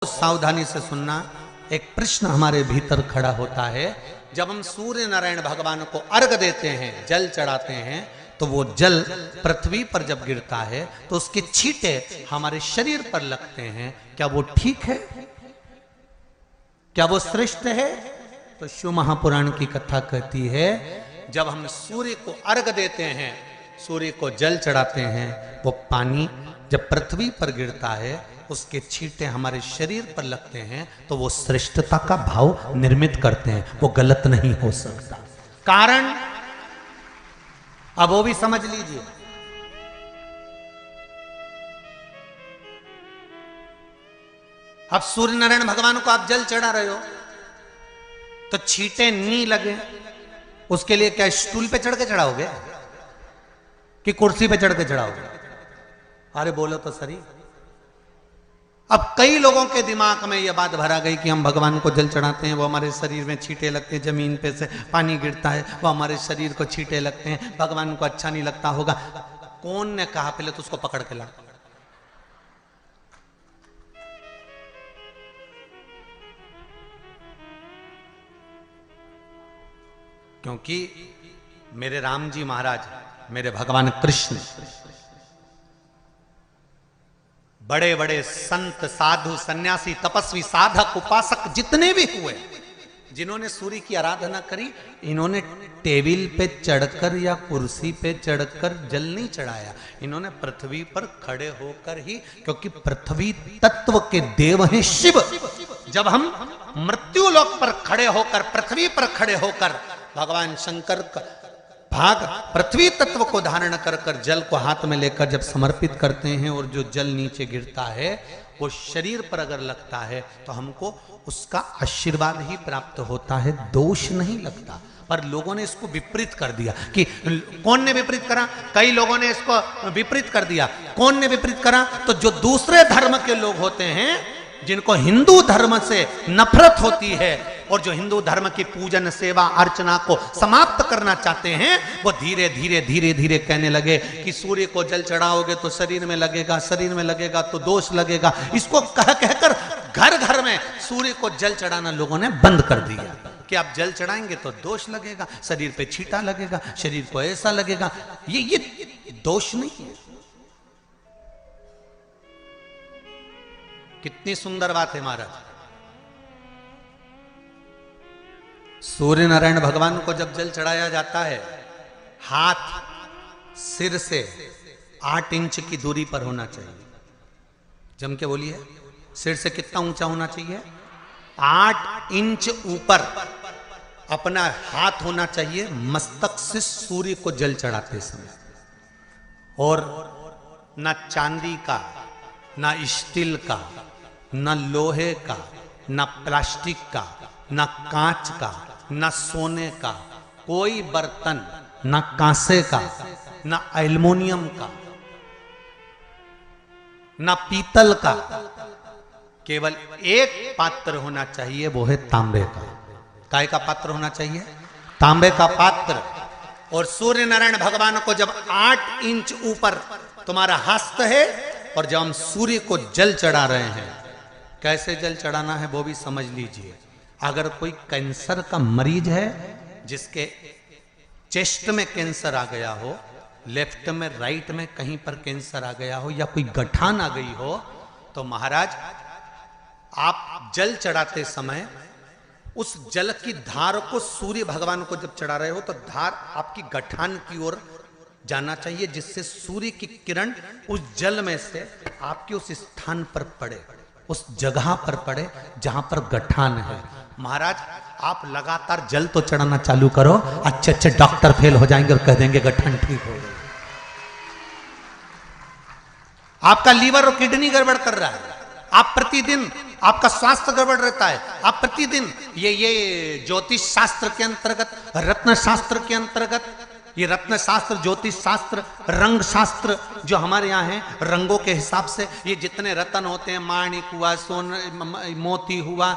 सावधानी से सुनना। एक प्रश्न हमारे भीतर खड़ा होता है, जब हम सूर्य नारायण भगवान को अर्घ देते हैं, जल चढ़ाते हैं, तो वो जल पृथ्वी पर जब गिरता है तो उसके छींटे हमारे शरीर पर लगते हैं। क्या वो ठीक है? क्या वो श्रेष्ठ है? तो शिव महापुराण की कथा कहती है, जब हम सूर्य को अर्घ देते हैं, सूर्य को जल चढ़ाते हैं, वो पानी जब पृथ्वी पर गिरता है, उसके छींटे हमारे शरीर पर लगते हैं, तो वो श्रेष्ठता का भाव निर्मित करते हैं। वो गलत नहीं हो सकता। कारण अब वो भी समझ लीजिए। अब सूर्य नारायण भगवान को आप जल चढ़ा रहे हो तो छींटे नहीं लगे, उसके लिए क्या स्टूल पे चढ़ के चढ़ाओगे कि कुर्सी पे चढ़ के चढ़ाओगे? अरे बोलो तो सही। अब कई लोगों के दिमाग में यह बात भरा गई कि हम भगवान को जल चढ़ाते हैं, वो हमारे शरीर में छींटे लगते हैं, जमीन पे से पानी गिरता है, वो हमारे शरीर को छींटे लगते हैं, भगवान को अच्छा नहीं लगता होगा। कौन ने कहा? पहले तो उसको पकड़ के ला। क्योंकि मेरे राम जी महाराज, मेरे भगवान कृष्ण, बड़े बड़े संत, साधु, सन्यासी, तपस्वी, साधक, उपासक जितने भी हुए, जिन्होंने सूर्य की आराधना करी, इन्होंने टेबल पे चढ़कर या कुर्सी पे चढ़कर जल नहीं चढ़ाया। इन्होंने पृथ्वी पर खड़े होकर ही, क्योंकि पृथ्वी तत्व के देव हैं शिव। जब हम मृत्यु लोक पर खड़े होकर, पृथ्वी पर खड़े होकर भगवान शंकर का भाग पृथ्वी तत्व को धारण कर कर जल को हाथ में लेकर जब समर्पित करते हैं, और जो जल नीचे गिरता है वो शरीर पर अगर लगता है तो हमको उसका आशीर्वाद ही प्राप्त होता है, दोष नहीं लगता। पर लोगों ने इसको विपरीत कर दिया। कि कौन ने विपरीत करा? कई लोगों ने इसको विपरीत कर दिया। कौन ने विपरीत करा? तो जो दूसरे धर्म के लोग होते हैं, जिनको हिंदू धर्म से नफरत होती है और जो हिंदू धर्म की पूजन, सेवा, अर्चना को समाप्त करना चाहते हैं, वो धीरे धीरे धीरे धीरे कहने लगे कि सूर्य को जल चढ़ाओगे तो शरीर में लगेगा, शरीर में लगेगा तो दोष लगेगा। इसको कह कहकर घर घर में सूर्य को जल चढ़ाना लोगों ने बंद कर दिया कि आप जल चढ़ाएंगे तो दोष लगेगा, शरीर पे छींटा लगेगा, शरीर को ऐसा लगेगा। ये दोष नहीं है। कितनी सुंदर बात है महाराज। सूर्य नारायण भगवान को जब जल चढ़ाया जाता है, हाथ सिर से 8 इंच की दूरी पर होना चाहिए। जम के बोलिए, सिर से कितना ऊंचा होना चाहिए? 8 इंच ऊपर अपना हाथ होना चाहिए मस्तक से सूर्य को जल चढ़ाते समय। और ना चांदी का, ना स्टील का, ना लोहे का, ना प्लास्टिक का, ना कांच का, ना सोने का कोई बर्तन, ना कांसे का, ना एल्युमिनियम का, ना पीतल का, केवल एक पात्र होना चाहिए, वो है तांबे का। काय का पात्र होना चाहिए? तांबे का पात्र। और सूर्य नारायण भगवान को जब 8 इंच ऊपर तुम्हारा हस्त है, और जब हम सूर्य को जल चढ़ा रहे हैं, कैसे जल चढ़ाना है वो भी समझ लीजिए। अगर कोई कैंसर का मरीज है, जिसके चेस्ट में कैंसर आ गया हो, लेफ्ट में, राइट में कहीं पर कैंसर आ गया हो, या कोई गठान आ गई हो, तो महाराज आप जल चढ़ाते समय उस जल की धार को सूर्य भगवान को जब चढ़ा रहे हो, तो धार आपकी गठान की ओर जाना चाहिए, जिससे सूर्य की किरण उस जल में से आपके उस स्थान पर पड़े, उस जगह पर पड़े जहां पर गठान है। महाराज आप लगातार जल तो चढ़ाना चालू करो, अच्छे अच्छे डॉक्टर फेल हो जाएंगे और कह देंगे गठान ठीक हो गई। आपका लीवर और किडनी गड़बड़ कर रहा है, आप प्रतिदिन, आपका स्वास्थ्य गड़बड़ रहता है, आप प्रतिदिन ये ज्योतिष शास्त्र के अंतर्गत, रत्न शास्त्र के अंतर्गत ये रत्न शास्त्र, ज्योतिष शास्त्र, रंग शास्त्र जो हमारे यहाँ है, रंगों के हिसाब से ये जितने रत्न होते हैं, माणिक हुआ, सोन, मोती हुआ,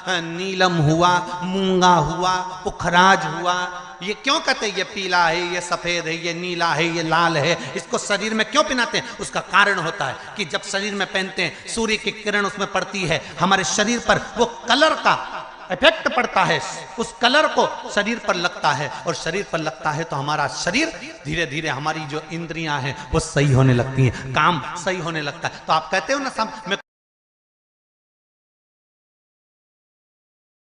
नीलम हुआ, मूंगा हुआ, पुखराज हुआ, ये क्यों कहते हैं ये पीला है, ये सफेद है, ये नीला है, ये लाल है, इसको शरीर में क्यों पहनाते हैं? उसका कारण होता है कि जब शरीर में पहनते हैं, सूर्य की किरण उसमें पड़ती है, हमारे शरीर पर वो कलर का इफेक्ट पड़ता है, उस कलर को शरीर पर लगता है, और शरीर पर लगता है तो हमारा शरीर धीरे धीरे, हमारी जो इंद्रियां हैं वो सही होने लगती हैं, काम सही होने लगता है। तो आप कहते हो ना, सब